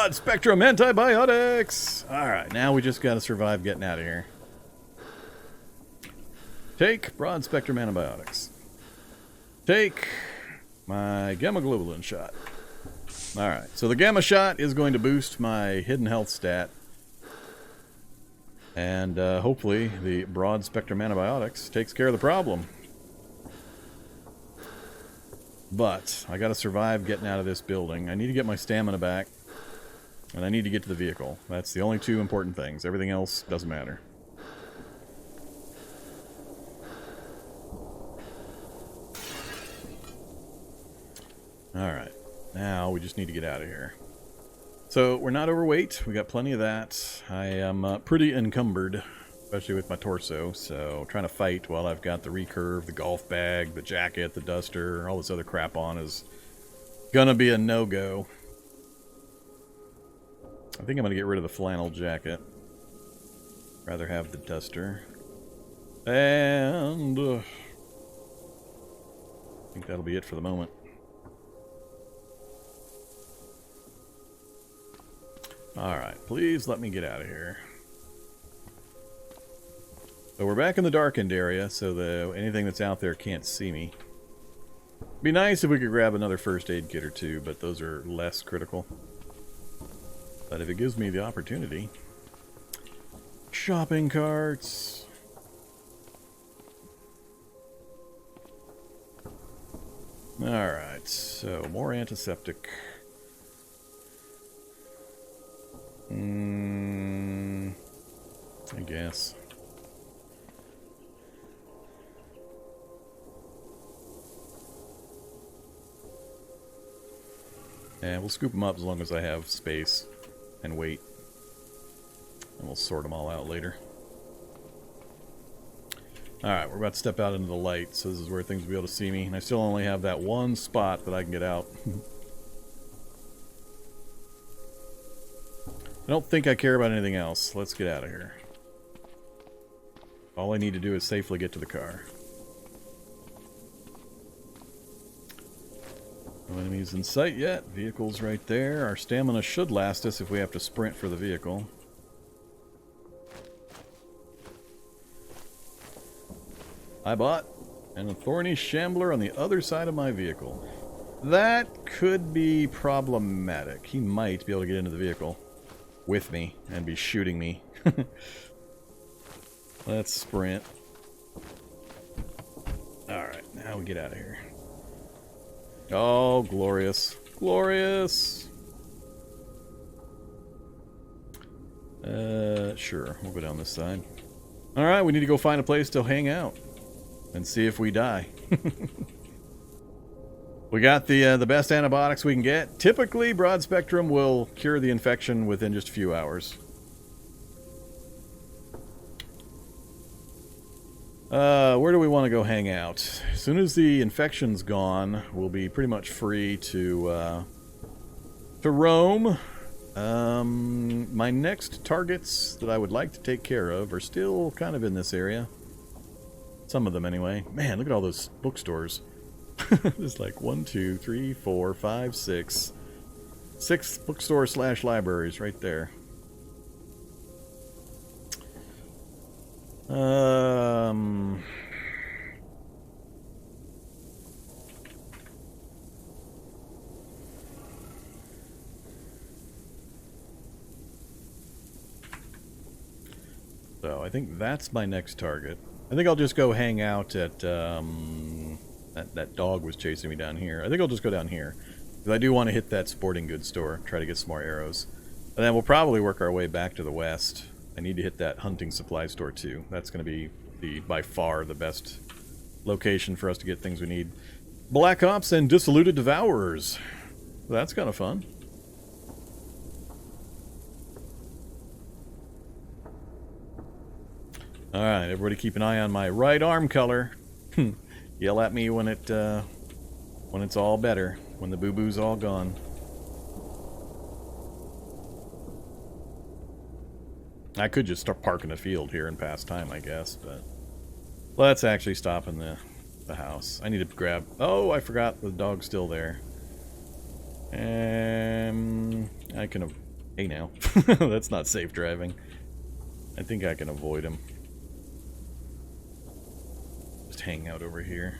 Broad spectrum antibiotics! Alright, now we just gotta survive getting out of here. Take broad spectrum antibiotics. Take my gamma globulin shot. Alright, so the gamma shot is going to boost my hidden health stat. And hopefully the broad spectrum antibiotics takes care of the problem. But I gotta survive getting out of this building. I need to get my stamina back. And I need to get to the vehicle. That's the only two important things. Everything else doesn't matter. Alright. Now we just need to get out of here. So we're not overweight. We got plenty of that. I am pretty encumbered. Especially with my torso, so trying to fight while I've got the recurve, the golf bag, the jacket, the duster, all this other crap on is gonna be a no-go. I think I'm gonna get rid of the flannel jacket. Rather have the duster. And I think that'll be it for the moment. Alright, please let me get out of here. So we're back in the darkened area, so anything that's out there can't see me. Be nice if we could grab another first aid kit or two, but those are less critical. But if it gives me the opportunity. Shopping carts. Alright, so more antiseptic. I guess. And we'll scoop them up as long as I have space and weight. And we'll sort them all out later. Alright, we're about to step out into the light, so this is where things will be able to see me. And I still only have that one spot that I can get out. I don't think I care about anything else. Let's get out of here. All I need to do is safely get to the car. No enemies in sight yet. Vehicle's right there. Our stamina should last us if we have to sprint for the vehicle. I bought a thorny shambler on the other side of my vehicle. That could be problematic. He might be able to get into the vehicle with me and be shooting me. Let's sprint. Alright, now we get out of here. Oh, glorious. Glorious! Sure. We'll go down this side. Alright, we need to go find a place to hang out. And see if we die. We got the best antibiotics we can get. Typically, broad spectrum will cure the infection within just a few hours. Where do we want to go hang out? As soon as the infection's gone, we'll be pretty much free to roam. My next targets that I would like to take care of are still kind of in this area. Some of them, anyway. Man, look at all those bookstores. There's like 1, 2, 3, 4, 5, 6. 6 bookstores / libraries right there. So I think that's my next target. I think I'll just go hang out at, that dog was chasing me down here. I think I'll just go down here. Because I do want to hit that sporting goods store, try to get some more arrows. And then we'll probably work our way back to the west. I need to hit that hunting supply store too. That's going to be by far the best location for us to get things we need. Black Ops and Dissolute Devourers. That's kind of fun. Alright, everybody keep an eye on my right arm color. Yell at me when it's all better, when the boo-boo's all gone. I could just start parking the field here and pass time, I guess, but let's actually stop in the house. I need to grab... Oh, I forgot the dog's still there. I can Hey now. That's not safe driving. I think I can avoid him. Just hang out over here.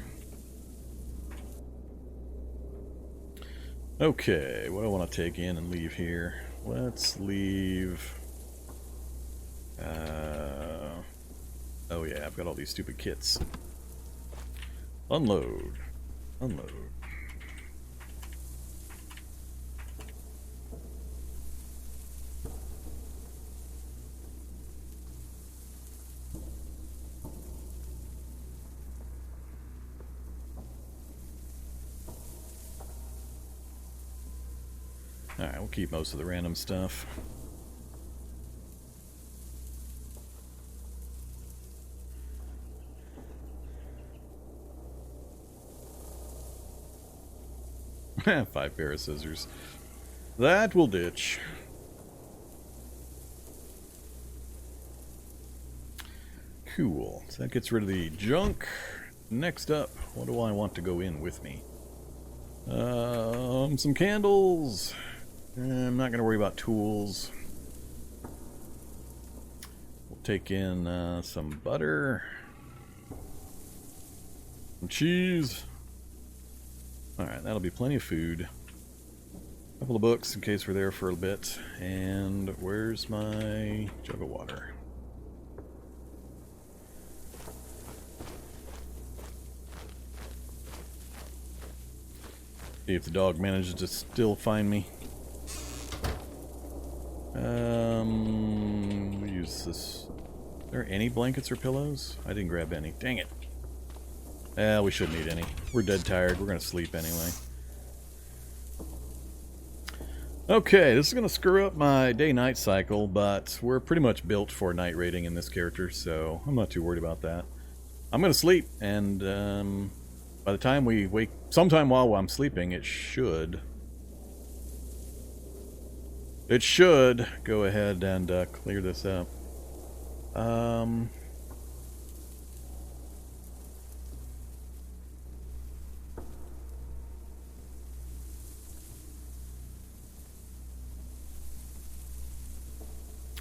Okay, what do I want to take in and leave here? Let's leave... oh yeah, I've got all these stupid kits. Unload. Unload. Alright, we'll keep most of the random stuff. Five pair of scissors. That will ditch. Cool. So that gets rid of the junk. Next up, what do I want to go in with me? Some candles. I'm not going to worry about tools. We'll take in some butter. Some cheese. Alright, that'll be plenty of food. A couple of books in case we're there for a bit. And where's my jug of water? See if the dog manages to still find me. We'll use this. Are there any blankets or pillows? I didn't grab any. Dang it. We shouldn't need any. We're dead tired. We're going to sleep anyway. Okay, this is going to screw up my day-night cycle, but we're pretty much built for night raiding in this character, so I'm not too worried about that. I'm going to sleep, and by the time we wake, sometime while I'm sleeping, it should go ahead and clear this up.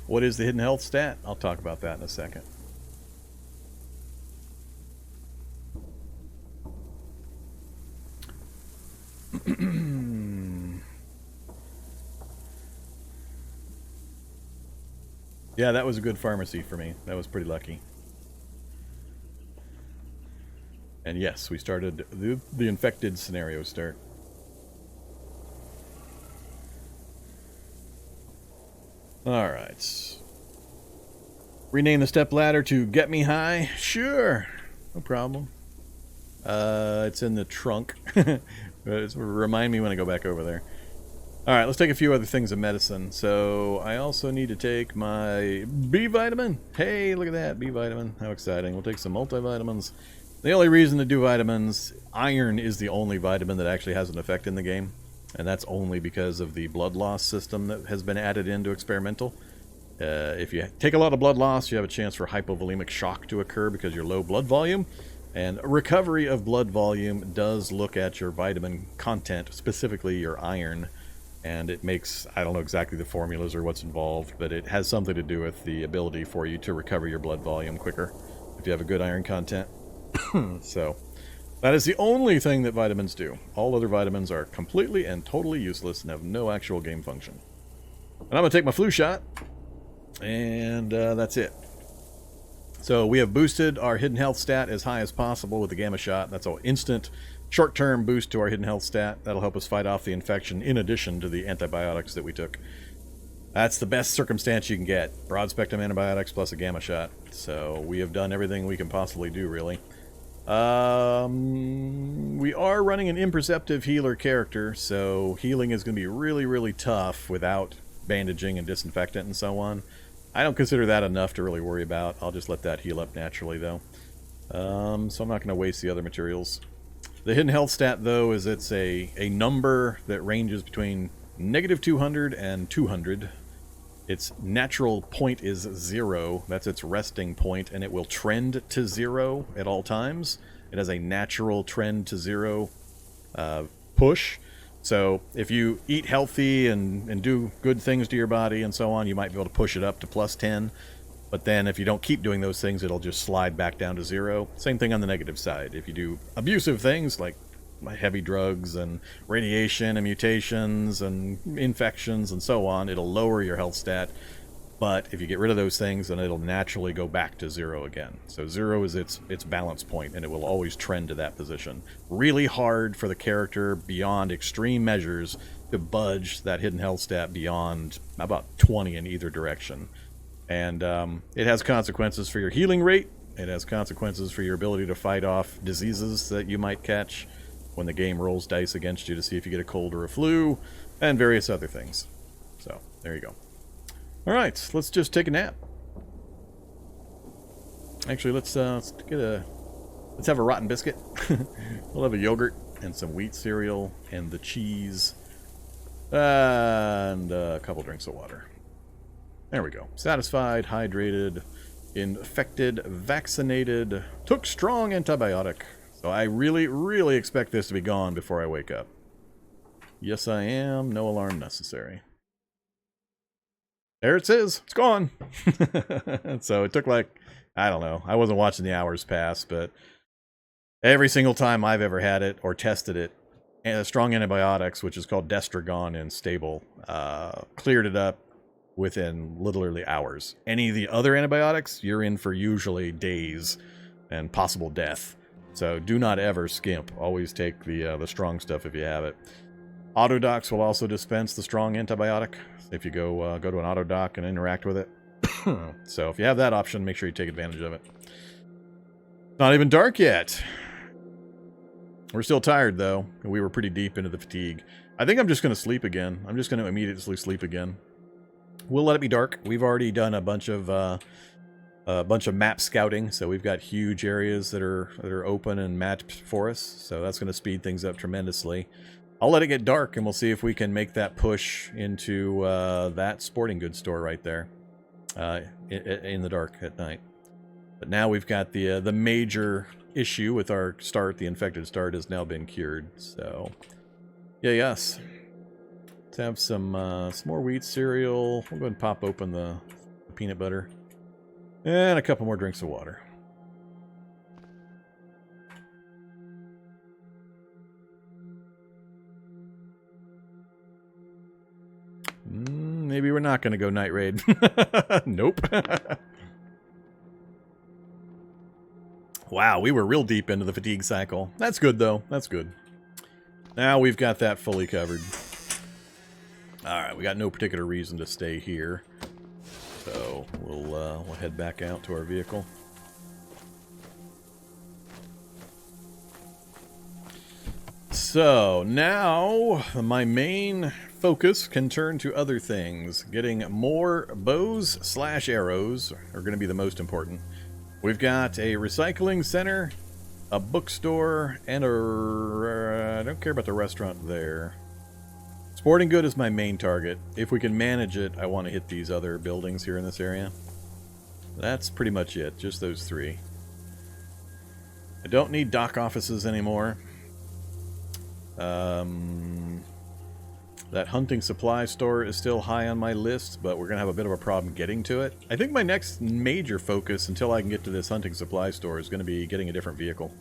What is the hidden health stat? I'll talk about that in a second. Yeah, that was a good pharmacy for me. That was pretty lucky. And yes, we started the infected scenario start. Alright. Rename the step ladder to Get Me High? Sure. No problem. It's in the trunk. Remind me when I go back over there. Alright, let's take a few other things of medicine. So, I also need to take my B vitamin. Hey, look at that, B vitamin. How exciting. We'll take some multivitamins. The only reason to do vitamins, iron is the only vitamin that actually has an effect in the game. And that's only because of the blood loss system that has been added into experimental. If you take a lot of blood loss, you have a chance for hypovolemic shock to occur because you're low blood volume. And recovery of blood volume does look at your vitamin content, specifically your iron. And it makes, I don't know exactly the formulas or what's involved, but it has something to do with the ability for you to recover your blood volume quicker if you have a good iron content. So, that is the only thing that vitamins do. All other vitamins are completely and totally useless and have no actual game function. And I'm going to take my flu shot, and that's it. So we have boosted our hidden health stat as high as possible with the gamma shot. That's an instant, short-term boost to our hidden health stat. That'll help us fight off the infection in addition to the antibiotics that we took. That's the best circumstance you can get. Broad-spectrum antibiotics plus a gamma shot. So we have done everything we can possibly do, really. We are running an imperceptive healer character, so healing is going to be really, really tough without bandaging and disinfectant and so on. I don't consider that enough to really worry about. I'll just let that heal up naturally, though. So I'm not going to waste the other materials. The hidden health stat, though, is it's a number that ranges between negative 200 and 200. Its natural point is 0. That's its resting point, and it will trend to 0 at all times. It has a natural trend to 0 push. So if you eat healthy and do good things to your body and so on, you might be able to push it up to plus 10. But then if you don't keep doing those things, it'll just slide back down to 0. Same thing on the negative side. If you do abusive things like heavy drugs and radiation and mutations and infections and so on, it'll lower your health stat. But if you get rid of those things, then it'll naturally go back to 0 again. So 0 is its balance point, and it will always trend to that position. Really hard for the character beyond extreme measures to budge that hidden health stat beyond about 20 in either direction. And it has consequences for your healing rate. It has consequences for your ability to fight off diseases that you might catch when the game rolls dice against you to see if you get a cold or a flu, and various other things. So, there you go. Alright, let's just take a nap. Actually, let's have a rotten biscuit. We'll have a yogurt and some wheat cereal and the cheese. And a couple drinks of water. There we go. Satisfied, hydrated, infected, vaccinated, took strong antibiotic. So I really, really expect this to be gone before I wake up. Yes, I am. No alarm necessary. There it is. It's gone. So it took like, I don't know. I wasn't watching the hours pass, but every single time I've ever had it or tested it, strong antibiotics, which is called Destragon in stable, cleared it up within literally hours. Any of the other antibiotics, you're in for usually days and possible death. So do not ever skimp. Always take the strong stuff if you have it. Autodocs will also dispense the strong antibiotic if you go to an autodoc and interact with it. So if you have that option, make sure you take advantage of it. Not even dark yet. We're still tired, though. We were pretty deep into the fatigue. I think I'm just going to sleep again. I'm just going to immediately sleep again. We'll let it be dark. We've already done a bunch of map scouting, so we've got huge areas that are open and mapped for us. So that's going to speed things up tremendously. I'll let it get dark, and we'll see if we can make that push into that sporting goods store right there in the dark at night. But now we've got the major issue with our start. The infected start has now been cured. So, yeah, yes. Let's have some more wheat cereal. We'll go ahead and pop open the peanut butter. And a couple more drinks of water. Maybe we're not going to go night raid. Nope. Wow, we were real deep into the fatigue cycle. That's good, though. That's good. Now we've got that fully covered. Alright, we got no particular reason to stay here. So we'll head back out to our vehicle. So now my main focus can turn to other things. Getting more bows / arrows are going to be the most important. We've got a recycling center, a bookstore, and I don't care about the restaurant there. Sporting good is my main target. If we can manage it, I want to hit these other buildings here in this area. That's pretty much it, just those three. I don't need dock offices anymore. That hunting supply store is still high on my list, but we're going to have a bit of a problem getting to it. I think my next major focus until I can get to this hunting supply store is going to be getting a different vehicle.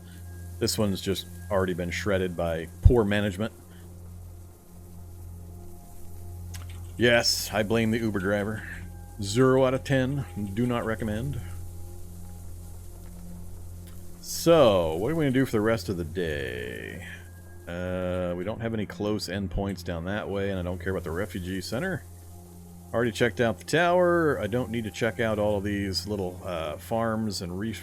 This one's just already been shredded by poor management. Yes, I blame the Uber driver. 0 out of 10. Do not recommend. So, what are we going to do for the rest of the day? We don't have any close endpoints down that way, and I don't care about the refugee center. Already checked out the tower. I don't need to check out all of these little farms and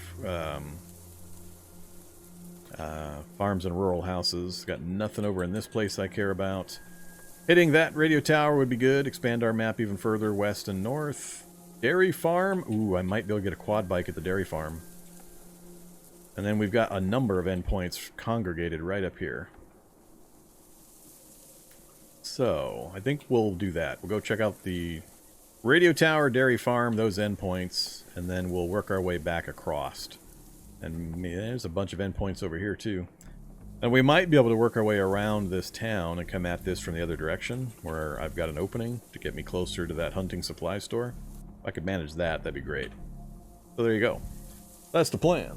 farms and rural houses. Got nothing over in this place I care about. Hitting that radio tower would be good. Expand our map even further west and north. Dairy farm. Ooh, I might be able to get a quad bike at the dairy farm. And then we've got a number of endpoints congregated right up here. So, I think we'll do that. We'll go check out the radio tower, dairy farm, those endpoints, and then we'll work our way back across. And there's a bunch of endpoints over here, too. And we might be able to work our way around this town and come at this from the other direction, where I've got an opening to get me closer to that hunting supply store. If I could manage that, that'd be great. So there you go. That's the plan.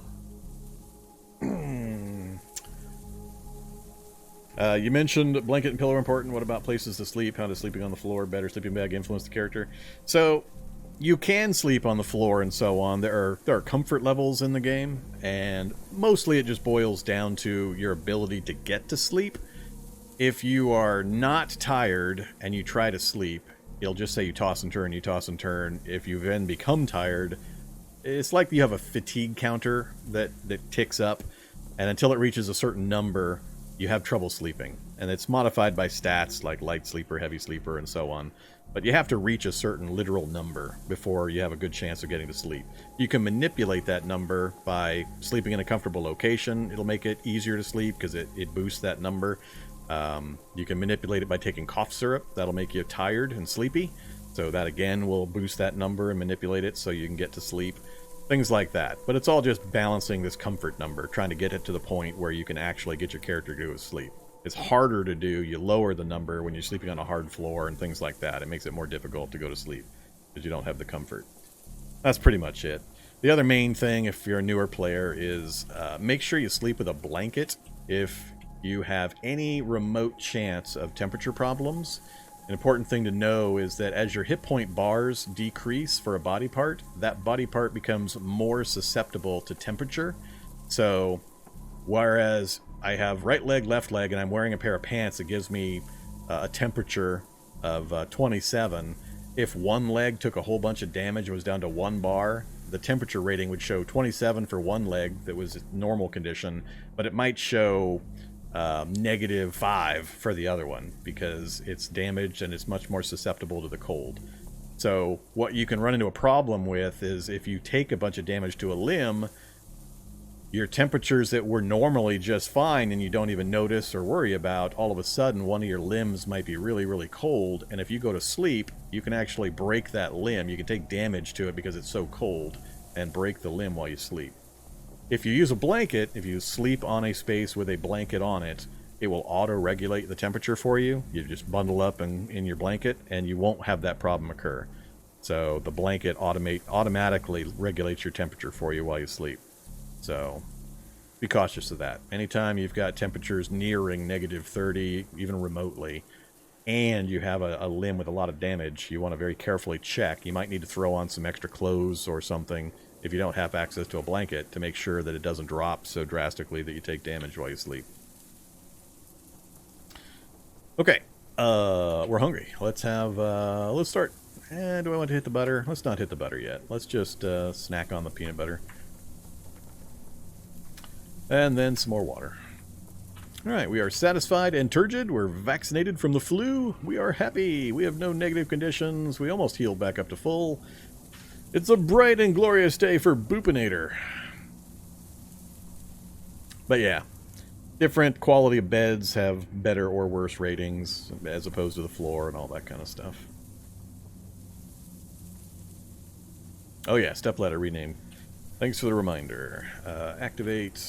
You mentioned blanket and pillow important. What about places to sleep? How does sleeping on the floor, bed, or sleeping bag influence the character? So, you can sleep on the floor and so on. There are comfort levels in the game, and mostly it just boils down to your ability to get to sleep. If you are not tired and you try to sleep, it'll just say you toss and turn, you toss and turn. If you then become tired, it's like you have a fatigue counter that ticks up, and until it reaches a certain number, you have trouble sleeping. And it's modified by stats like light sleeper, heavy sleeper, and so on. But you have to reach a certain literal number before you have a good chance of getting to sleep. You can manipulate that number by sleeping in a comfortable location. It'll make it easier to sleep because it boosts that number. You can manipulate it by taking cough syrup. That'll make you tired and sleepy. So that again will boost that number and manipulate it so you can get to sleep. Things like that. But it's all just balancing this comfort number, trying to get it to the point where you can actually get your character to go to sleep. It's harder to do. You lower the number when you're sleeping on a hard floor and things like that. It makes it more difficult to go to sleep because you don't have the comfort. That's pretty much it. The other main thing, if you're a newer player, is make sure you sleep with a blanket if you have any remote chance of temperature problems. An important thing to know is that as your hit point bars decrease for a body part, that body part becomes more susceptible to temperature. So, whereas I have right leg, left leg, and I'm wearing a pair of pants that gives me a temperature of 27. If one leg took a whole bunch of damage and was down to 1 bar, the temperature rating would show 27 for one leg that was normal condition, but it might show -5 for the other one because it's damaged and it's much more susceptible to the cold. So what you can run into a problem with is if you take a bunch of damage to a limb, your temperatures that were normally just fine and you don't even notice or worry about, all of a sudden one of your limbs might be really, really cold, and if you go to sleep, you can actually break that limb. You can take damage to it because it's so cold and break the limb while you sleep. If you use a blanket, if you sleep on a space with a blanket on it, it will auto-regulate the temperature for you. You just bundle up in your blanket and you won't have that problem occur. So the blanket automatically regulates your temperature for you while you sleep. So be cautious of that. Anytime you've got temperatures nearing -30, even remotely, and you have a limb with a lot of damage, you want to very carefully check. You might need to throw on some extra clothes or something if you don't have access to a blanket to make sure that it doesn't drop so drastically that you take damage while you sleep. Okay, we're hungry. Let's start. Do I want to hit the butter? Let's not hit the butter yet. Let's just snack on the peanut butter. And then some more water. Alright, we are satisfied and turgid. We're vaccinated from the flu. We are happy. We have no negative conditions. We almost healed back up to full. It's a bright and glorious day for Boop-i-nator. But yeah, different quality of beds have better or worse ratings as opposed to the floor and all that kind of stuff. Oh yeah, stepladder renamed. Thanks for the reminder. Activate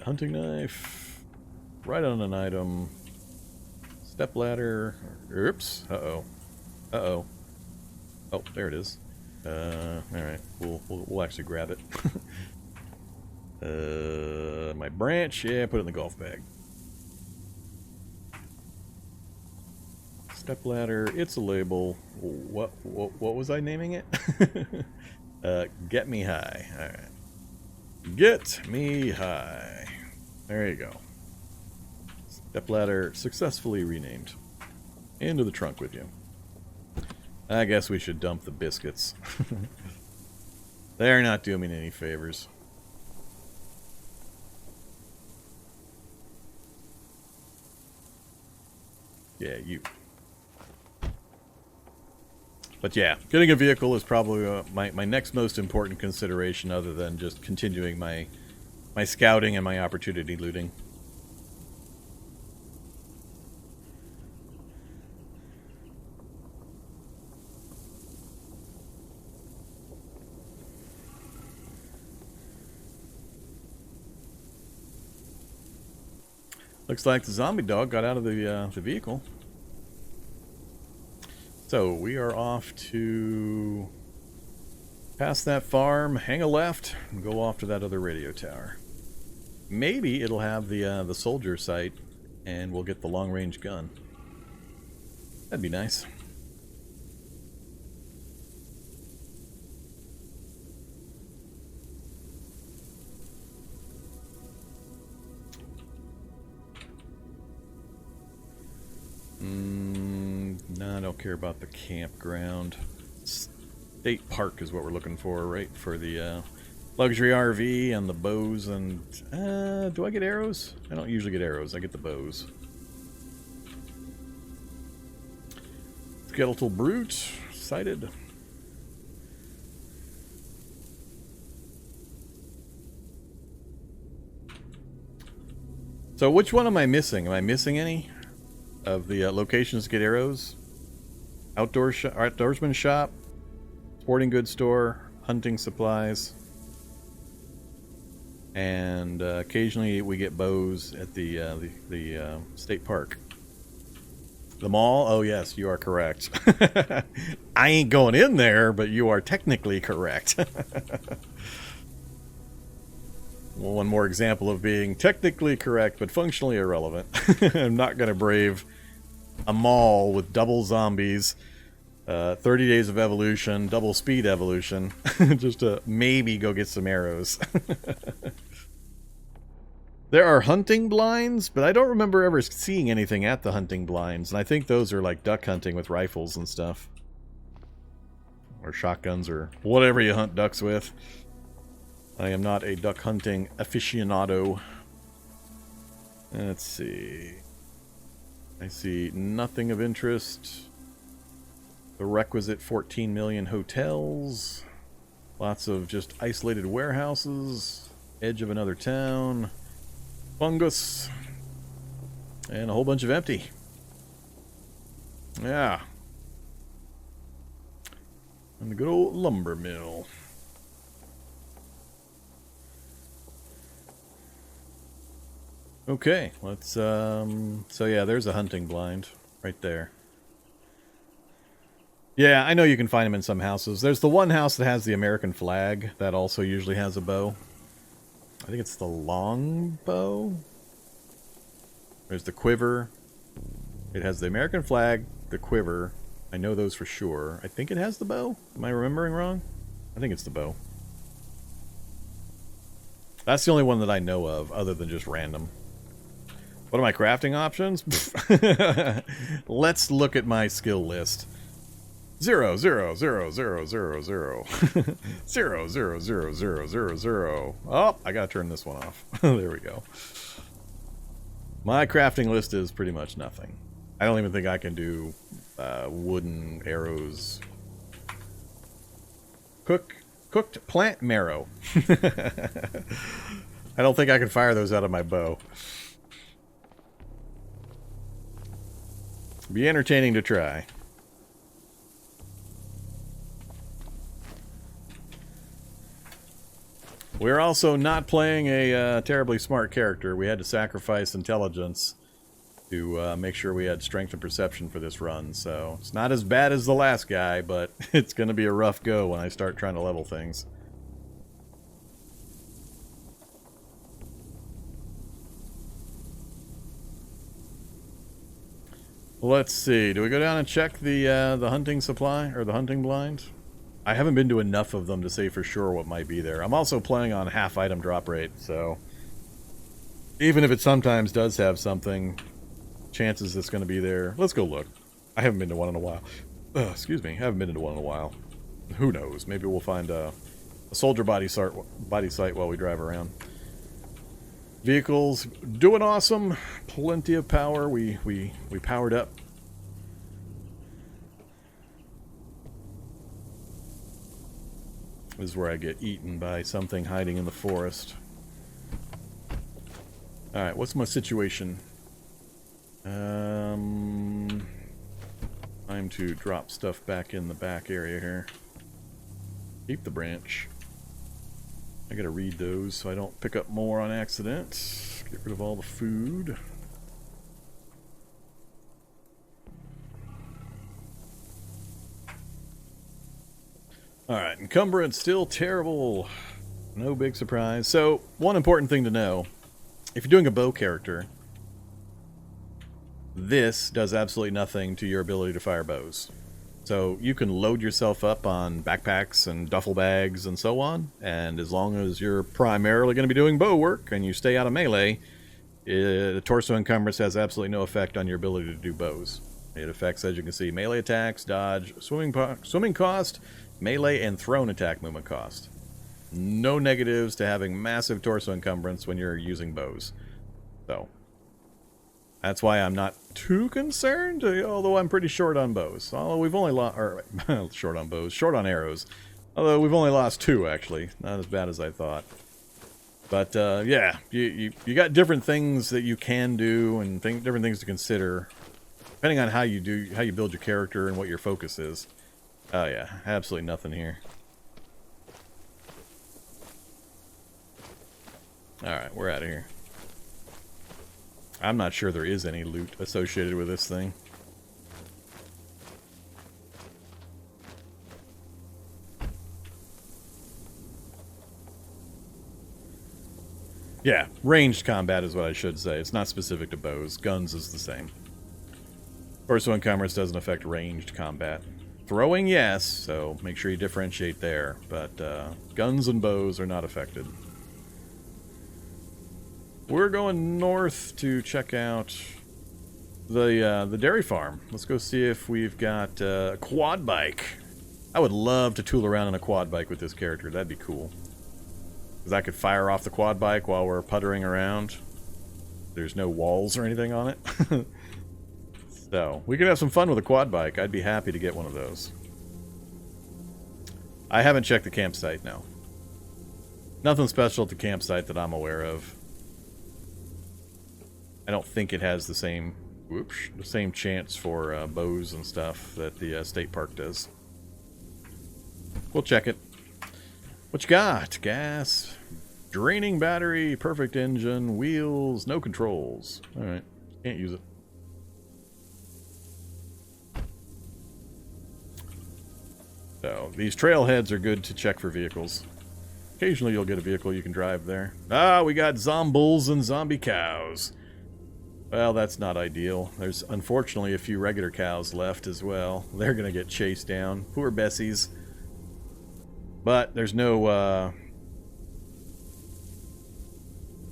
hunting knife. Right on an item. Stepladder. Oops. Uh-oh. Uh-oh. Oh, there it is. Alright. We'll actually grab it. My branch. Yeah, put it in the golf bag. Stepladder. It's a label. What was I naming it? Get me high. Alright. Get me high. There you go. Stepladder successfully renamed. Into the trunk with you. I guess we should dump the biscuits. They're not doing me any favors. Yeah, you. But yeah, getting a vehicle is probably my next most important consideration other than just continuing my scouting and my opportunity looting. Looks like the zombie dog got out of the vehicle. So we are off to pass that farm, hang a left, and go off to that other radio tower. Maybe it'll have the soldier sight, and we'll get the long-range gun. That'd be nice. No, I don't care about the campground. State park is what we're looking for, right? For the luxury RV and the bows and... do I get arrows? I don't usually get arrows. I get the bows. Skeletal brute. Sighted. So which one am I missing? Am I missing any of the locations to get arrows? Outdoorsman shop, sporting goods store, hunting supplies, and occasionally we get bows at the state park. The mall? Oh yes, you are correct. I ain't going in there, but you are technically correct. Well, one more example of being technically correct but functionally irrelevant. I'm not going to brave a mall with double zombies, 30 days of evolution, double speed evolution, just to maybe go get some arrows. There are hunting blinds, but I don't remember ever seeing anything at the hunting blinds, and I think those are like duck hunting with rifles and stuff. Or shotguns, or whatever you hunt ducks with. I am not a duck hunting aficionado. Let's see. I see nothing of interest. The requisite 14 million hotels. Lots of just isolated warehouses. Edge of another town. Fungus. And a whole bunch of empty. Yeah. And the good old lumber mill. Okay, let's, so yeah, there's a hunting blind right there. Yeah, I know you can find them in some houses. There's the one house that has the American flag that also usually has a bow. I think it's the long bow. There's the quiver. It has the American flag, the quiver. I know those for sure. I think it has the bow. Am I remembering wrong? I think it's the bow. That's the only one that I know of, other than just random. What are my crafting options? Let's look at my skill list. 0, 0, 0, 0, 0, 0. 0, 0, 0, 0, 0, 0. Oh, I gotta turn this one off. There we go. My crafting list is pretty much nothing. I don't even think I can do wooden arrows. Cooked plant marrow. I don't think I can fire those out of my bow. Be entertaining to try. We're also not playing a terribly smart character. We had to sacrifice intelligence to make sure we had strength and perception for this run. So it's not as bad as the last guy, but it's going to be a rough go when I start trying to level things. Let's see. Do we go down and check the hunting supply or the hunting blind? I haven't been to enough of them to say for sure what might be there. I'm also playing on half item drop rate, so even if it sometimes does have something, chances it's going to be there. Let's go look. I haven't been to one in a while. Excuse me. I haven't been to one in a while. Who knows? Maybe we'll find a soldier body site while we drive around. Vehicles doing awesome. Plenty of power. We powered up. This is where I get eaten by something hiding in the forest. Alright, what's my situation? Time to drop stuff back in the back area here. Keep the branch. I gotta read those so I don't pick up more on accident. Get rid of all the food. Alright, encumbrance still terrible. No big surprise. So, one important thing to know. If you're doing a bow character, this does absolutely nothing to your ability to fire bows. So you can load yourself up on backpacks and duffel bags and so on, and as long as you're primarily going to be doing bow work and you stay out of melee, the torso encumbrance has absolutely no effect on your ability to do bows. It affects, as you can see, melee attacks, dodge, swimming cost, melee, and thrown attack movement cost. No negatives to having massive torso encumbrance when you're using bows. So that's why I'm not too concerned, although I'm pretty short on bows. Although we've only lost, short on bows, short on arrows. Although we've only lost 2, actually. Not as bad as I thought. But, yeah, you got different things that you can do and different things to consider, depending on how you build your character and what your focus is. Oh, yeah, absolutely nothing here. Alright, we're out of here. I'm not sure there is any loot associated with this thing. Yeah, ranged combat is what I should say. It's not specific to bows. Guns is the same. Torso encumbrance doesn't affect ranged combat. Throwing, yes, so make sure you differentiate there. But guns and bows are not affected. We're going north to check out the dairy farm. Let's go see if we've got a quad bike. I would love to tool around on a quad bike with this character. That'd be cool. Because I could fire off the quad bike while we're puttering around. There's no walls or anything on it. So, we could have some fun with a quad bike. I'd be happy to get one of those. I haven't checked the campsite, no. Nothing special at the campsite that I'm aware of. I don't think it has the same chance for bows and stuff that the state park does. We'll check it. What you got? Gas, draining battery, perfect engine, wheels, no controls. Alright, can't use it. So, these trailheads are good to check for vehicles. Occasionally you'll get a vehicle you can drive there. Ah, we got zombies and zombie cows. Well, that's not ideal. There's unfortunately a few regular cows left as well. They're gonna get chased down. Poor Bessies. But there's no,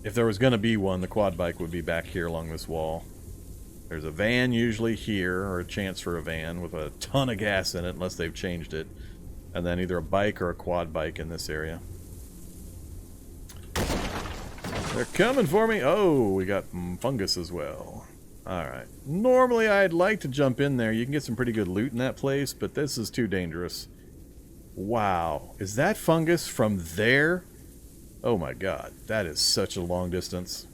if there was gonna be one, the quad bike would be back here along this wall. There's a van usually here, or a chance for a van with a ton of gas in it, unless they've changed it. And then either a bike or a quad bike in this area. They're coming for me. Oh, we got fungus as well. Alright. Normally I'd like to jump in there. You can get some pretty good loot in that place, but this is too dangerous. Wow. Is that fungus from there? Oh my god. That is such a long distance.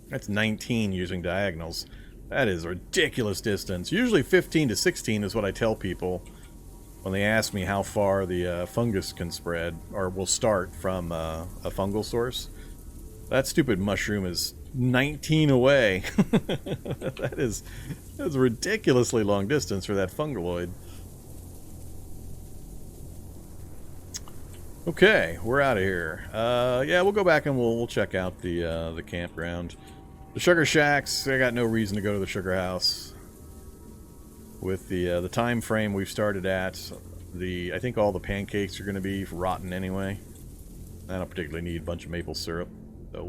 That's 19 using diagonals. That is a ridiculous distance. Usually 15 to 16 is what I tell people when they ask me how far the fungus can spread, or will start from a fungal source. That stupid mushroom is 19 away. That's a ridiculously long distance for that fungaloid. Okay, we're out of here. Yeah, we'll go back and we'll check out the campground. The sugar shacks, I got no reason to go to the sugar house. With the time frame we've started at, I think all the pancakes are going to be rotten anyway. I don't particularly need a bunch of maple syrup. So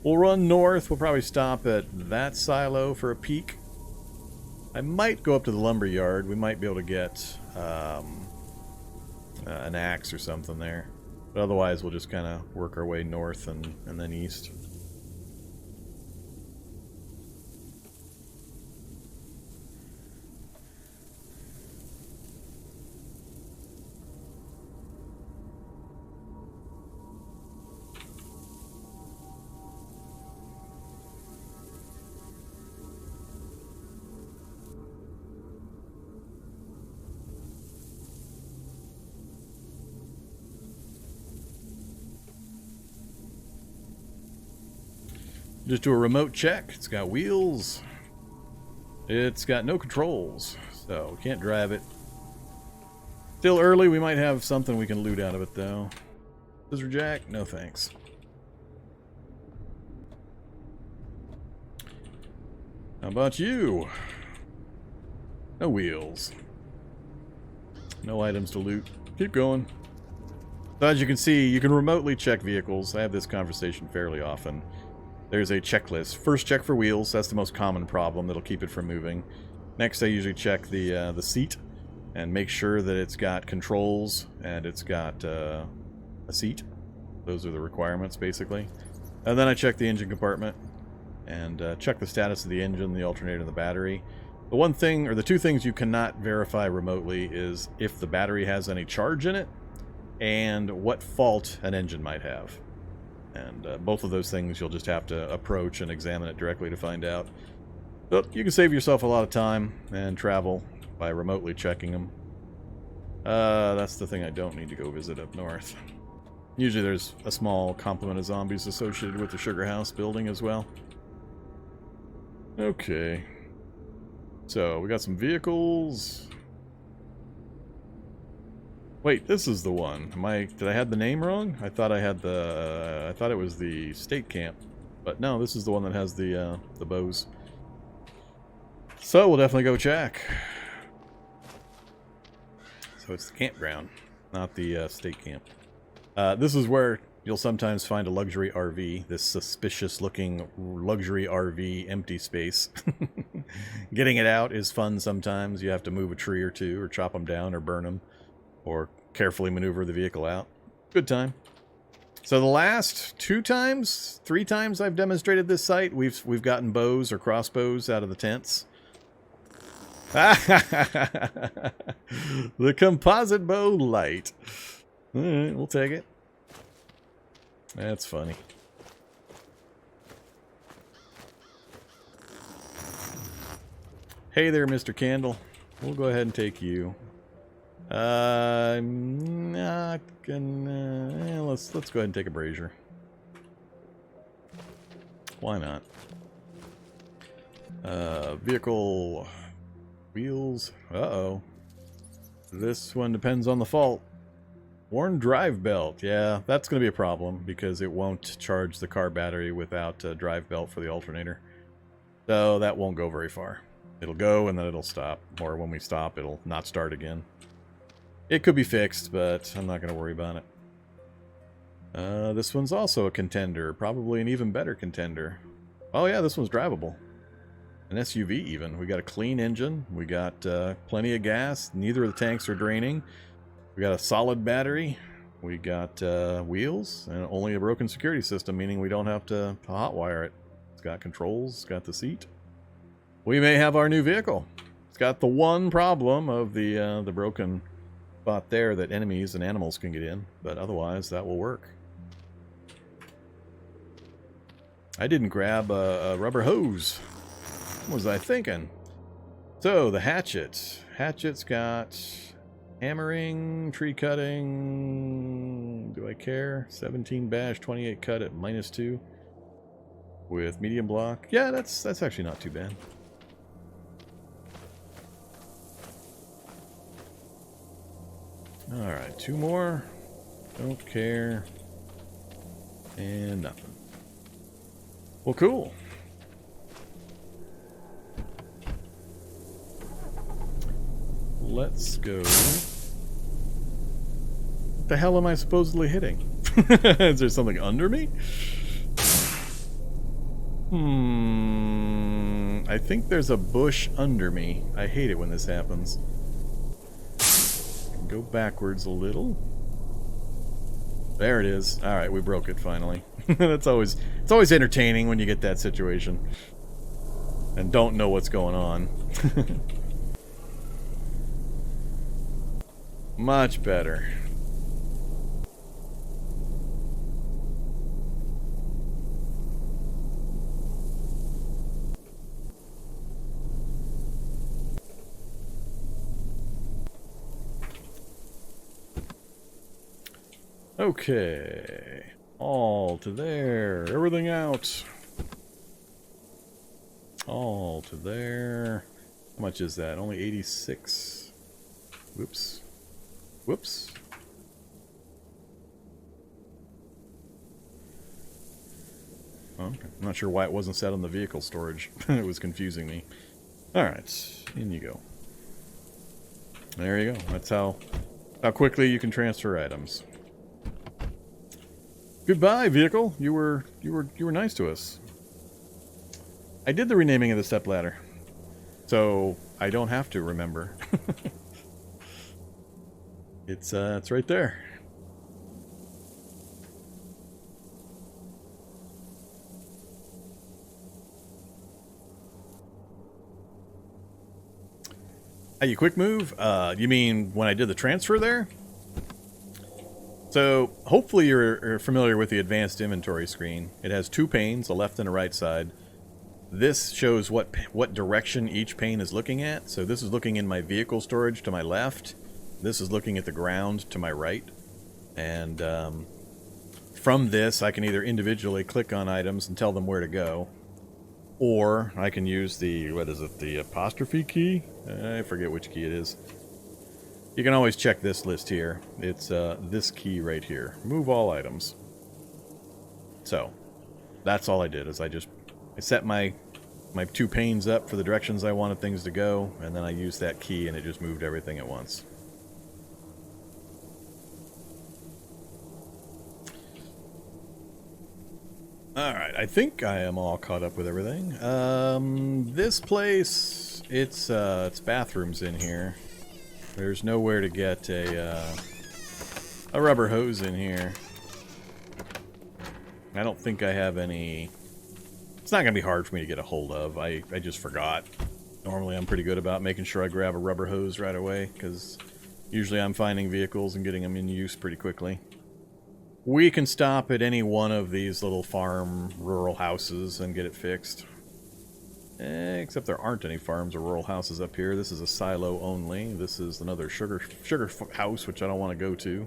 we'll run north. We'll probably stop at that silo for a peek. I might go up to the lumber yard. We might be able to get an axe or something there. But otherwise, we'll just kind of work our way north and then east. Just do a remote check. It's got wheels. It's got no controls, so we can't drive it. Still early, we might have something we can loot out of it, though. Scissor jack? No thanks. How about you? No wheels. No items to loot. Keep going. So as you can see, you can remotely check vehicles. I have this conversation fairly often. There's a checklist. First, check for wheels. That's the most common problem that'll keep it from moving. Next, I usually check the seat and make sure that it's got controls and it's got a seat. Those are the requirements, basically. And then I check the engine compartment and check the status of the engine, the alternator, and the battery. The one thing, or the two things you cannot verify remotely is if the battery has any charge in it and what fault an engine might have. And both of those things you'll just have to approach and examine it directly to find out. But you can save yourself a lot of time and travel by remotely checking them. That's the thing I don't need to go visit up north. Usually there's a small complement of zombies associated with the sugar house building as well. Okay. So, we got some vehicles. Wait, this is the one. Did I have the name wrong? I thought I had I thought it was the state camp. But no, this is the one that has the bows. So, we'll definitely go check. So, it's the campground, not the state camp. This is where you'll sometimes find a luxury RV, this suspicious-looking luxury RV empty space. Getting it out is fun sometimes. You have to move a tree or two, or chop them down, or burn them, or carefully maneuver the vehicle out. Good time. So the last 3 times I've demonstrated this site, we've gotten bows or crossbows out of the tents. The composite bow light. Alright, we'll take it. That's funny. Hey there, Mr. Candle. We'll go ahead and take you. I'm not gonna... let's go ahead and take a brazier. Why not? Vehicle... wheels... uh-oh. This one depends on the fault. Worn drive belt. Yeah, that's going to be a problem because it won't charge the car battery without a drive belt for the alternator. So that won't go very far. It'll go and then it'll stop. Or when we stop, it'll not start again. It could be fixed, but I'm not going to worry about it. This one's also a contender. Probably an even better contender. Oh yeah, this one's drivable. An SUV even. We got a clean engine. We got plenty of gas. Neither of the tanks are draining. We got a solid battery. We got wheels and only a broken security system, meaning we don't have to hotwire it. It's got controls. It's got the seat. We may have our new vehicle. It's got the one problem of the broken spot there that enemies and animals can get in, but otherwise that will work. I didn't grab a rubber hose. What was I thinking? So the hatchet. Hatchet's got hammering, tree cutting. Do I care? 17 bash, 28 cut at -2 with medium block. Yeah, that's actually not too bad. Alright, 2 more. Don't care. And nothing. Well, cool. Let's go. What the hell am I supposedly hitting? Is there something under me? I think there's a bush under me. I hate it when this happens. Go backwards a little. There it is. Alright, we broke it finally. It's always entertaining when you get that situation. And don't know what's going on. Much better. Okay. All to there. Everything out. All to there. How much is that? Only 86. Whoops. Whoops. Okay. I'm not sure why it wasn't set on the vehicle storage. It was confusing me. Alright, in you go. There you go. That's how quickly you can transfer items. Goodbye, vehicle. You were nice to us. I did the renaming of the stepladder, so I don't have to remember. It's right there. You quick move? You mean when I did the transfer there? So, hopefully you're familiar with the advanced inventory screen. It has two panes, a left and a right side. This shows what direction each pane is looking at. So this is looking in my vehicle storage to my left. This is looking at the ground to my right. And from this, I can either individually click on items and tell them where to go. Or I can use the, what is it, the apostrophe key? I forget which key it is. You can always check this list here. It's this key right here. Move all items. So, that's all I did, is I set my two panes up for the directions I wanted things to go, and then I used that key and it just moved everything at once. Alright, I think I am all caught up with everything. This place, it's bathrooms in here. There's nowhere to get a rubber hose in here. I don't think I have any. It's not going to be hard for me to get a hold of. I just forgot. Normally I'm pretty good about making sure I grab a rubber hose right away, because usually I'm finding vehicles and getting them in use pretty quickly. We can stop at any one of these little farm rural houses and get it fixed. Except there aren't any farms or rural houses up here. This is a silo only. This is another sugar house, which I don't want to go to.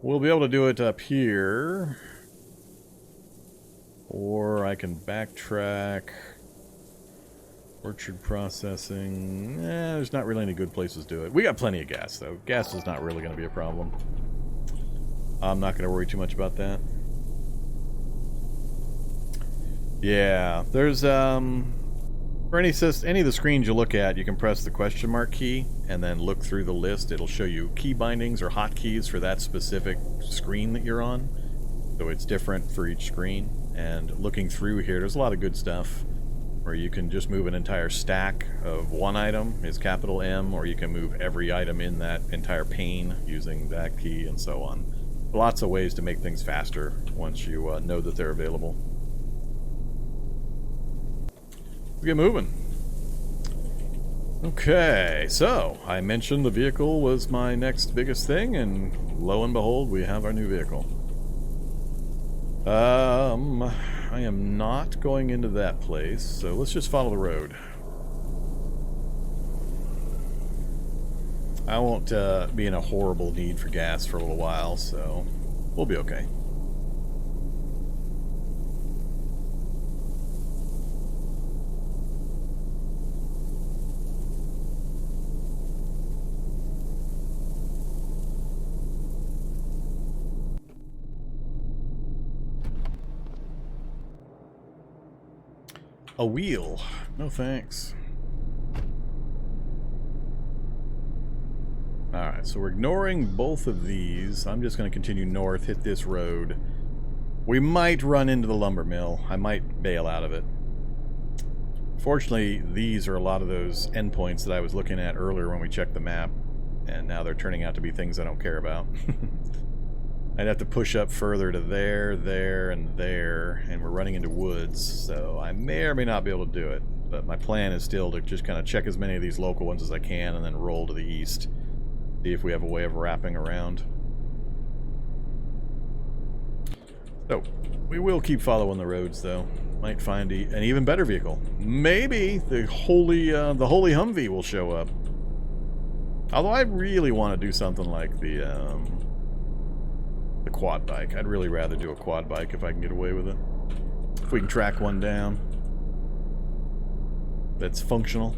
We'll be able to do it up here. Or I can backtrack. Orchard processing. There's not really any good places to do it. We got plenty of gas, though. Gas is not really going to be a problem. I'm not going to worry too much about that. Yeah, there's, for any of the screens you look at, you can press the question mark key and then look through the list. It'll show you key bindings or hotkeys for that specific screen that you're on. So it's different for each screen. And looking through here, there's a lot of good stuff where you can just move an entire stack of one item is capital M, or you can move every item in that entire pane using that key and so on. Lots of ways to make things faster once you know that they're available. Let's get moving. Okay, so I mentioned the vehicle was my next biggest thing, and lo and behold, we have our new vehicle. I am not going into that place, so let's just follow the road. I won't be in a horrible need for gas for a little while, so we'll be okay. A wheel. No thanks. Alright, so we're ignoring both of these. I'm just going to continue north, hit this road. We might run into the lumber mill. I might bail out of it. Fortunately, these are a lot of those endpoints that I was looking at earlier when we checked the map. And now they're turning out to be things I don't care about. I'd have to push up further to there, and there, and we're running into woods, so I may or may not be able to do it. But my plan is still to just kind of check as many of these local ones as I can and then roll to the east. See if we have a way of wrapping around. So, we will keep following the roads, though. Might find an even better vehicle. Maybe the holy Humvee will show up. Although I really want to do something like the quad bike. I'd really rather do a quad bike if I can get away with it. If we can track one down that's functional.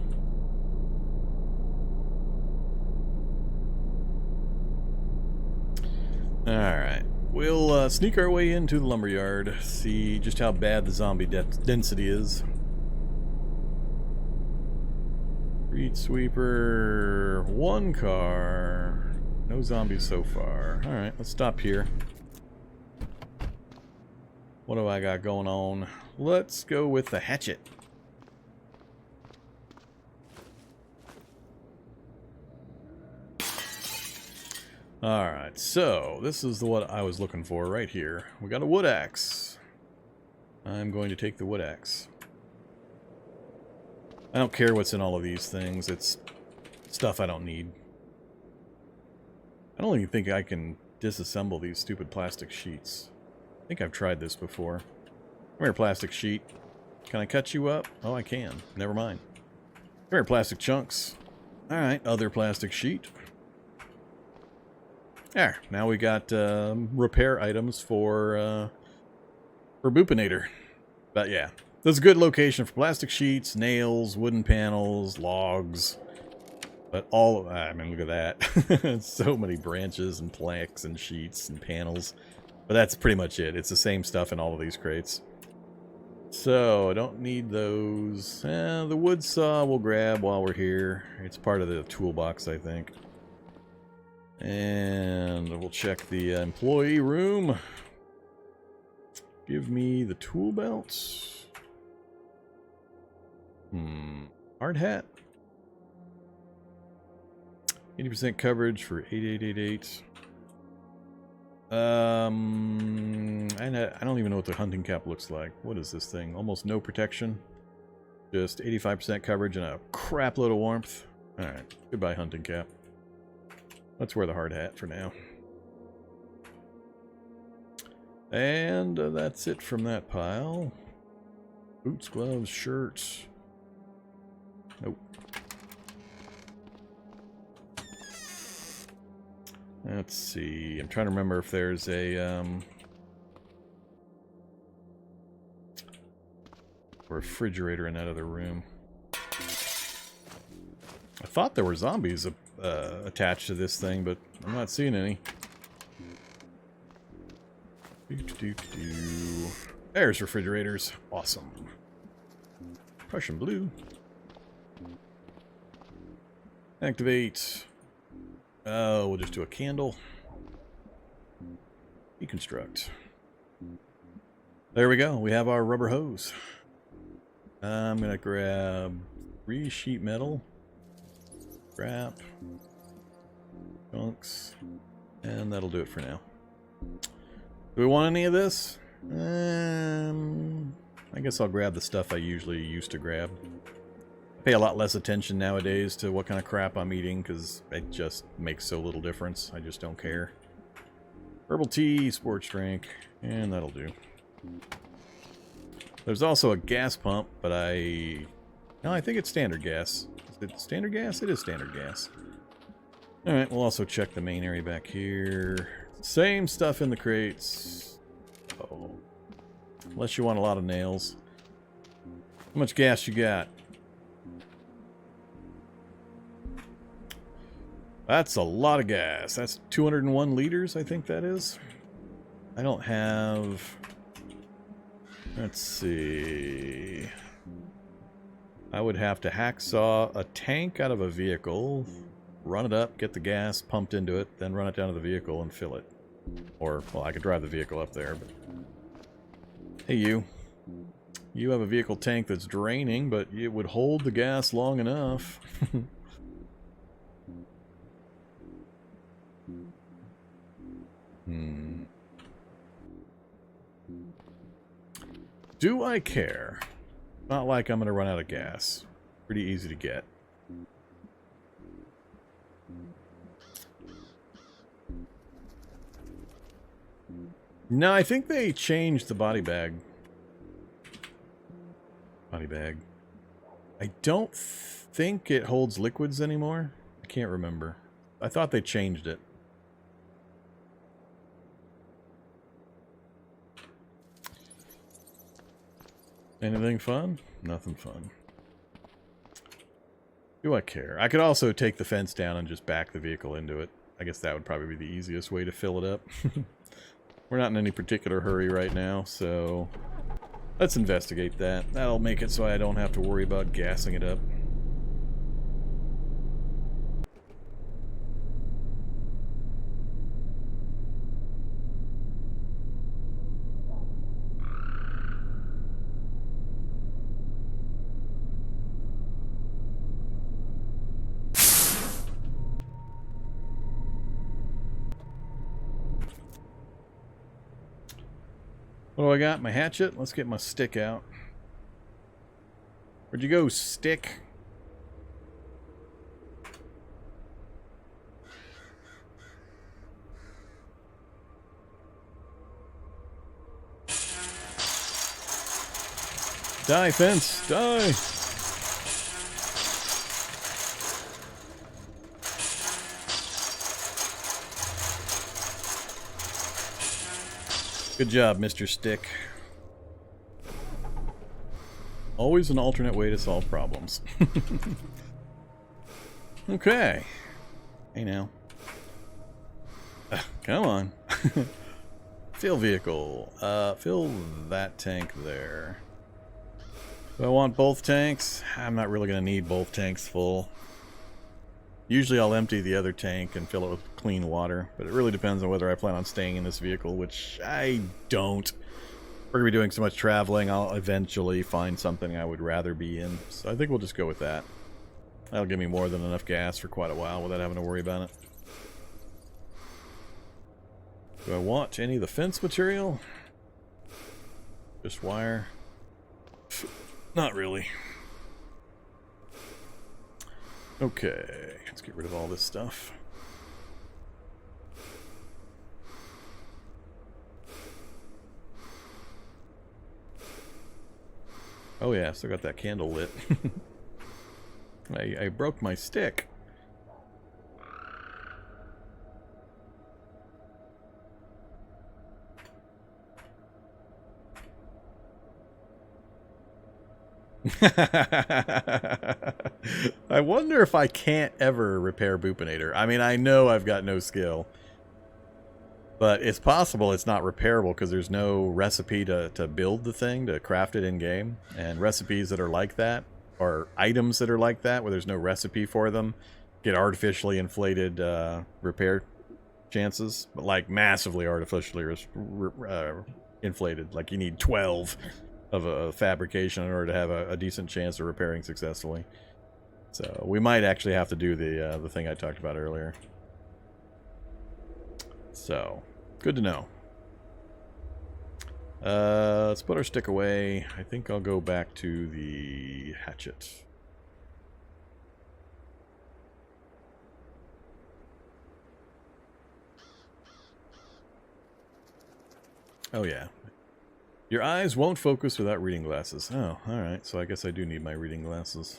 Alright. We'll sneak our way into the lumberyard, see just how bad the zombie density is. Street sweeper, 1 car. No zombies so far. Alright, let's stop here. What do I got going on? Let's go with the hatchet. Alright, so this is what I was looking for right here. We got a wood axe. I'm going to take the wood axe. I don't care what's in all of these things. It's stuff I don't need. I don't even think I can disassemble these stupid plastic sheets. I think I've tried this before. Come here, plastic sheet. Can I cut you up? Oh, I can. Never mind. Come here, plastic chunks. Alright, other plastic sheet. There, now we got repair items for Boop-i-nator. But yeah, that's a good location for plastic sheets, nails, wooden panels, logs. But all of I mean, look at that. So many branches and planks and sheets and panels. But that's pretty much it. It's the same stuff in all of these crates. So, I don't need those. The wood saw we'll grab while we're here. It's part of the toolbox, I think. And we'll check the employee room. Give me the tool belts. Hard hat. 80% coverage for 8888. I don't even know what the hunting cap looks like. What is this thing? Almost no protection. Just 85% coverage and a crap load of warmth. Alright, goodbye hunting cap. Let's wear the hard hat for now. And that's it from that pile. Boots, gloves, shirts. Nope. Let's see. I'm trying to remember if there's a refrigerator in that other room. I thought there were zombies attached to this thing, but I'm not seeing any. There's refrigerators. Awesome. Prussian blue. Activate. Oh, we'll just do a candle. Deconstruct. There we go. We have our rubber hose. I'm going to grab 3 sheet metal. Scrap. Chunks. And that'll do it for now. Do we want any of this? I guess I'll grab the stuff I usually used to grab. I pay a lot less attention nowadays to what kind of crap I'm eating because it just makes so little difference. I just don't care. Herbal tea, sports drink, and that'll do. There's also a gas pump, but no, I think it's standard gas. Is it standard gas? It is standard gas. Alright, we'll also check the main area back here. Same stuff in the crates. Oh. Unless you want a lot of nails. How much gas you got? That's a lot of gas. That's 201 liters, I think that is. I don't have... Let's see... I would have to hacksaw a tank out of a vehicle, run it up, get the gas pumped into it, then run it down to the vehicle and fill it. Or, well, I could drive the vehicle up there, but... Hey, you. You have a vehicle tank that's draining, but it would hold the gas long enough. Do I care? Not like I'm going to run out of gas. Pretty easy to get. No, I think they changed the body bag. Body bag. I don't think it holds liquids anymore. I can't remember. I thought they changed it. Anything fun? Nothing fun. Do I care? I could also take the fence down and just back the vehicle into it. I guess that would probably be the easiest way to fill it up. We're not in any particular hurry right now, so let's investigate that. That'll make it so I don't have to worry about gassing it up. What do I got? My hatchet? Let's get my stick out. Where'd you go, stick? Die, fence! Die! Good job, Mr. Stick. Always an alternate way to solve problems. Okay. Hey now. Come on. Fill vehicle. Fill that tank there. Do I want both tanks? I'm not really going to need both tanks full. Usually I'll empty the other tank and fill it with clean water, but it really depends on whether I plan on staying in this vehicle, which I don't. We're going to be doing so much traveling, I'll eventually find something I would rather be in. So I think we'll just go with that. That'll give me more than enough gas for quite a while without having to worry about it. Do I want any of the fence material? Just wire? Not really. Okay, let's get rid of all this stuff. Oh yeah, still got that candle lit. I broke my stick. I wonder if I can't ever repair Boop-i-nator. I mean, I know I've got no skill, but it's possible it's not repairable because there's no recipe to build the thing, to craft it in game. And recipes that are like that, or items that are like that, where there's no recipe for them, get artificially inflated repair chances, but like massively artificially inflated. Like you need 12 of a fabrication in order to have a decent chance of repairing successfully. So we might actually have to do the thing I talked about earlier. So good to know. Let's put our stick away. I think I'll go back to the hatchet. Oh yeah. Your eyes won't focus without reading glasses. Oh, alright. So I guess I do need my reading glasses.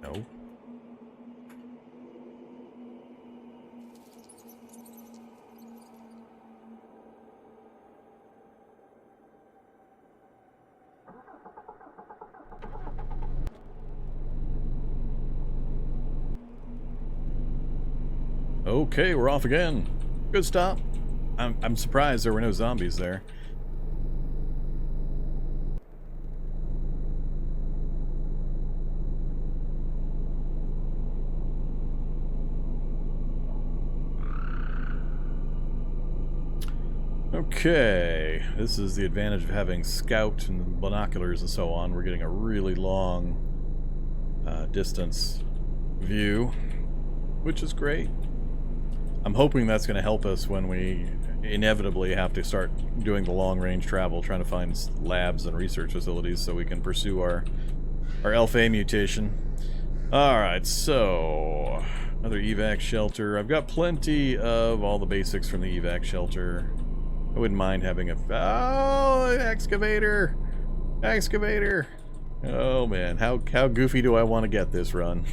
No. Okay, we're off again. Good stop. I'm surprised there were no zombies there. Okay, this is the advantage of having scout and binoculars and so on. We're getting a really long distance view, which is great. I'm hoping that's going to help us when we inevitably have to start doing the long-range travel, trying to find labs and research facilities so we can pursue our Alpha mutation. Alright, so another evac shelter. I've got plenty of all the basics from the evac shelter. I wouldn't mind having a... Oh, excavator! Excavator! Oh man, how goofy do I want to get this run?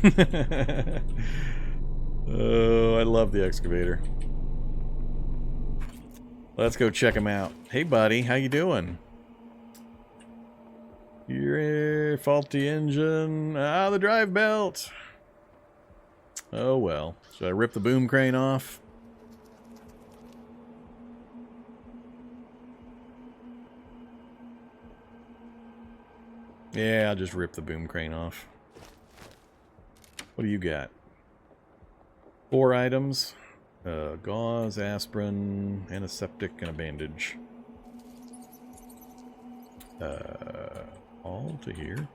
Oh, I love the excavator. Let's go check him out. Hey buddy, how you doing? Faulty engine. Ah, the drive belt. Oh well. Should I rip the boom crane off? Yeah, I'll just rip the boom crane off. What do you got? 4 items. Gauze, aspirin, antiseptic, and a bandage. All to here.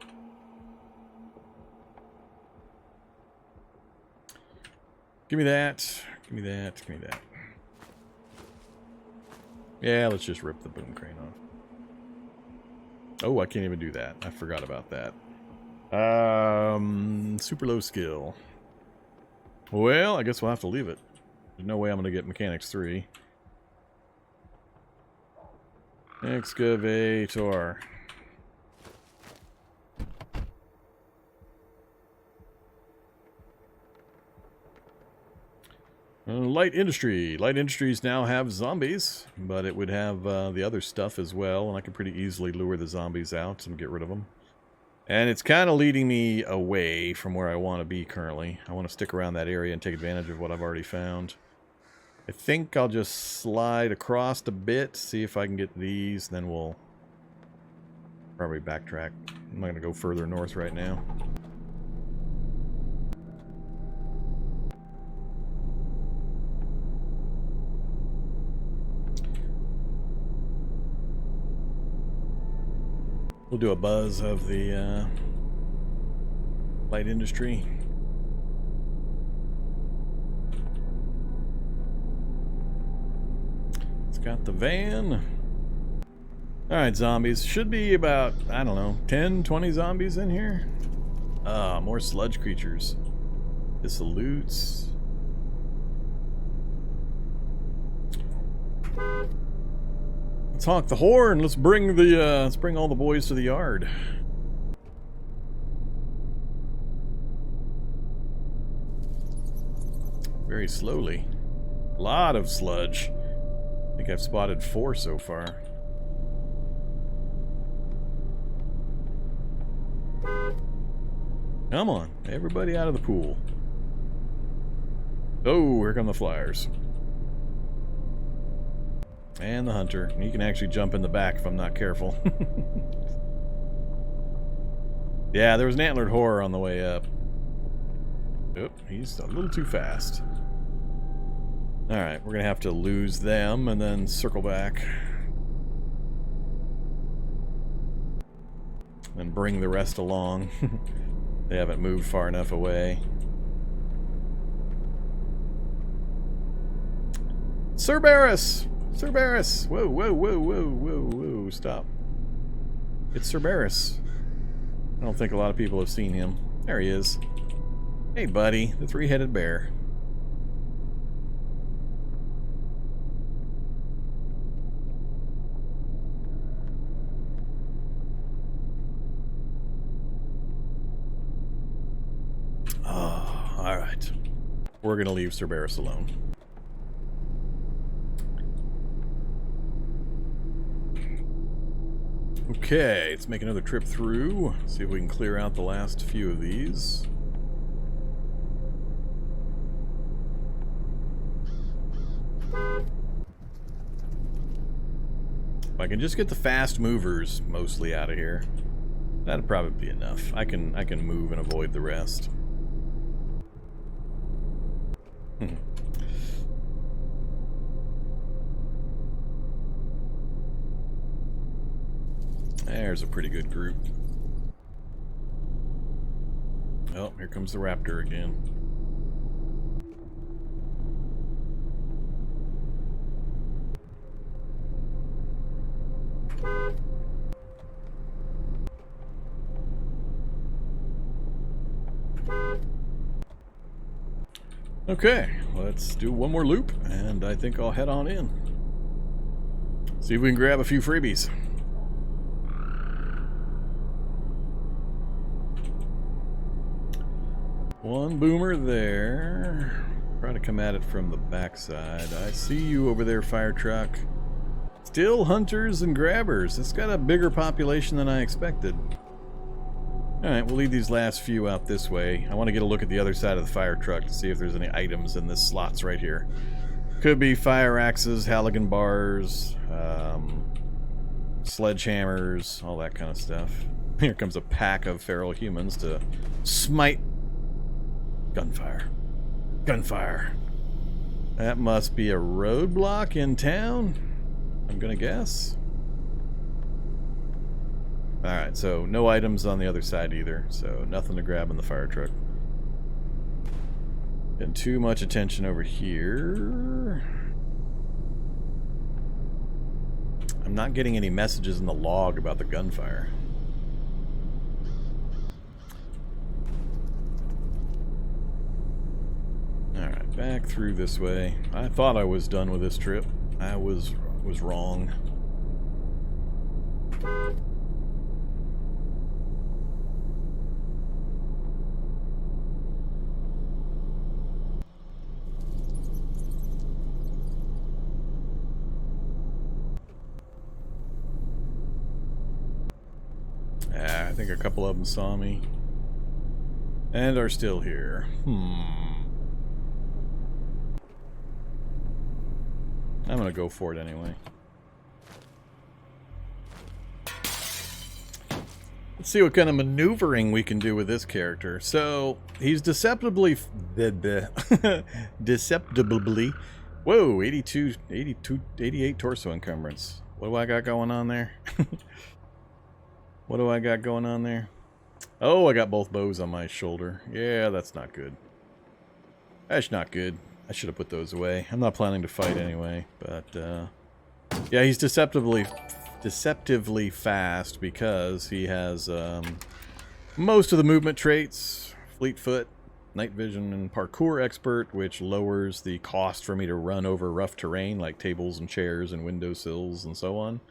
Give me that. Give me that. Give me that. Yeah, let's just rip the boom crane off. Oh, I can't even do that. I forgot about that. Super low skill. Well, I guess we'll have to leave it. There's no way I'm going to get Mechanics 3. Excavator. Light industry. Light industries now have zombies, but it would have the other stuff as well, and I can pretty easily lure the zombies out and get rid of them. And it's kind of leading me away from where I want to be currently. I want to stick around that area and take advantage of what I've already found. I think I'll just slide across a bit, see if I can get these, then we'll probably backtrack. I'm not going to go further north right now. We'll do a buzz of the light industry. It's got the van. Alright, zombies. Should be about, I don't know, 10, 20 zombies in here. More sludge creatures. Dissolutes. Let's honk the horn. Let's bring all the boys to the yard. Very slowly. A lot of sludge. I think I've spotted 4 so far. Come on, everybody out of the pool. Oh, here come the flyers. And the hunter. He can actually jump in the back if I'm not careful. Yeah, there was an antlered horror on the way up. Oop, he's a little too fast. Alright, we're gonna have to lose them and then circle back. And bring the rest along. They haven't moved far enough away. Cerberus! Cerberus! Whoa, whoa, whoa, whoa, whoa, whoa, stop. It's Cerberus. I don't think a lot of people have seen him. There he is. Hey, buddy, the 3-headed bear. Oh, alright. We're gonna leave Cerberus alone. Okay, let's make another trip through. See if we can clear out the last few of these. If I can just get the fast movers mostly out of here, that'd probably be enough. I can move and avoid the rest. There's a pretty good group. Oh, here comes the raptor again. Okay, let's do one more loop, and I think I'll head on in. See if we can grab a few freebies. One boomer there. Try to come at it from the backside. I see you over there, fire truck. Still hunters and grabbers. It's got a bigger population than I expected. Alright, we'll leave these last few out this way. I want to get a look at the other side of the fire truck to see if there's any items in this slots right here. Could be fire axes, halogen bars, sledgehammers, all that kind of stuff. Here comes a pack of feral humans to smite. Gunfire. Gunfire. That must be a roadblock in town, I'm gonna guess. Alright, so no items on the other side either, so nothing to grab in the fire truck. Getting too much attention over here. I'm not getting any messages in the log about the gunfire. Alright, back through this way. I thought I was done with this trip. I was wrong. I think a couple of them saw me. And are still here. I'm gonna go for it anyway. Let's see what kind of maneuvering we can do with this character. So, he's deceptively... deceptively... Whoa, 88 torso encumbrance. What do I got going on there? What do I got going on there? Oh, I got both bows on my shoulder. Yeah, that's not good. That's not good. I should have put those away. I'm not planning to fight anyway, but yeah, he's deceptively fast because he has most of the movement traits, fleet foot, night vision, and parkour expert, which lowers the cost for me to run over rough terrain like tables and chairs and windowsills and so on.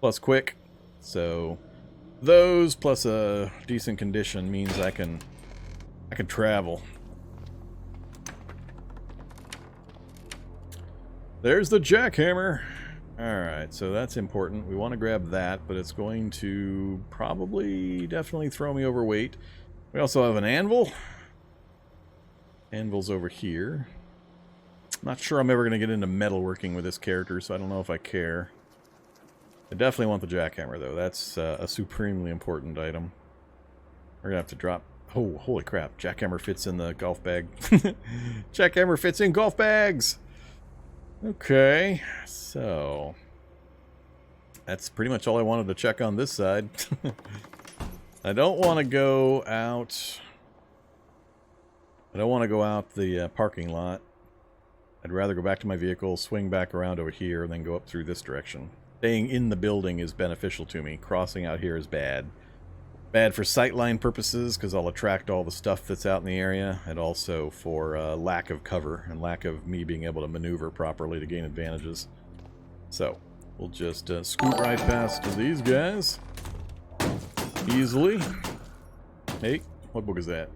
Plus quick, so those plus a decent condition means I can travel. There's the jackhammer. Alright, so that's important. We want to grab that, but it's going to probably definitely throw me over weight. We also have an anvil. Anvil's over here. Not sure I'm ever going to get into metalworking with this character, so I don't know if I care. I definitely want the jackhammer, though. That's a supremely important item. We're going to have to drop... Oh, holy crap. Jackhammer fits in the golf bag. Jackhammer fits in golf bags! Okay, so... That's pretty much all I wanted to check on this side. I don't want to go out... I don't want to go out the parking lot. I'd rather go back to my vehicle, swing back around over here, and then go up through this direction. Staying in the building is beneficial to me. Crossing out here is bad. Bad for sightline purposes, because I'll attract all the stuff that's out in the area, and also for lack of cover, and lack of me being able to maneuver properly to gain advantages. So, we'll just scoot right past these guys. Easily. Hey, what book is that?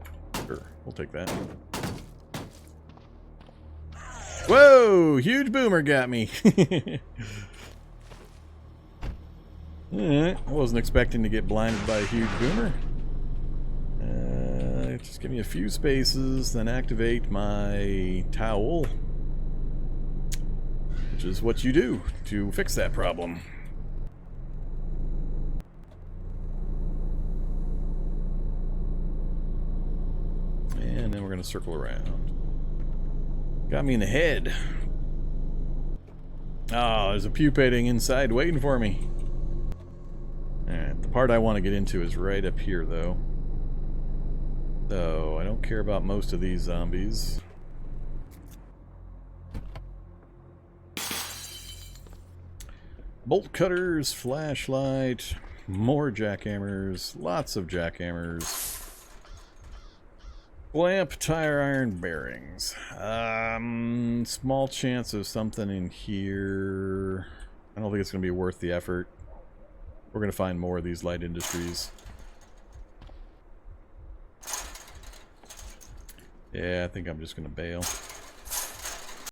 Sure, we'll take that. Whoa! Huge boomer got me! Alright, I wasn't expecting to get blinded by a huge boomer. Just give me a few spaces, then activate my towel. Which is what you do to fix that problem. And then we're going to circle around. Got me in the head. Oh, there's a pupating inside waiting for me. Alright, the part I want to get into is right up here, though. So, I don't care about most of these zombies. Bolt cutters, flashlight, more jackhammers, lots of jackhammers. Lamp, tire iron, bearings. Small chance of something in here. I don't think it's going to be worth the effort. We're going to find more of these light industries. Yeah, I think I'm just going to bail.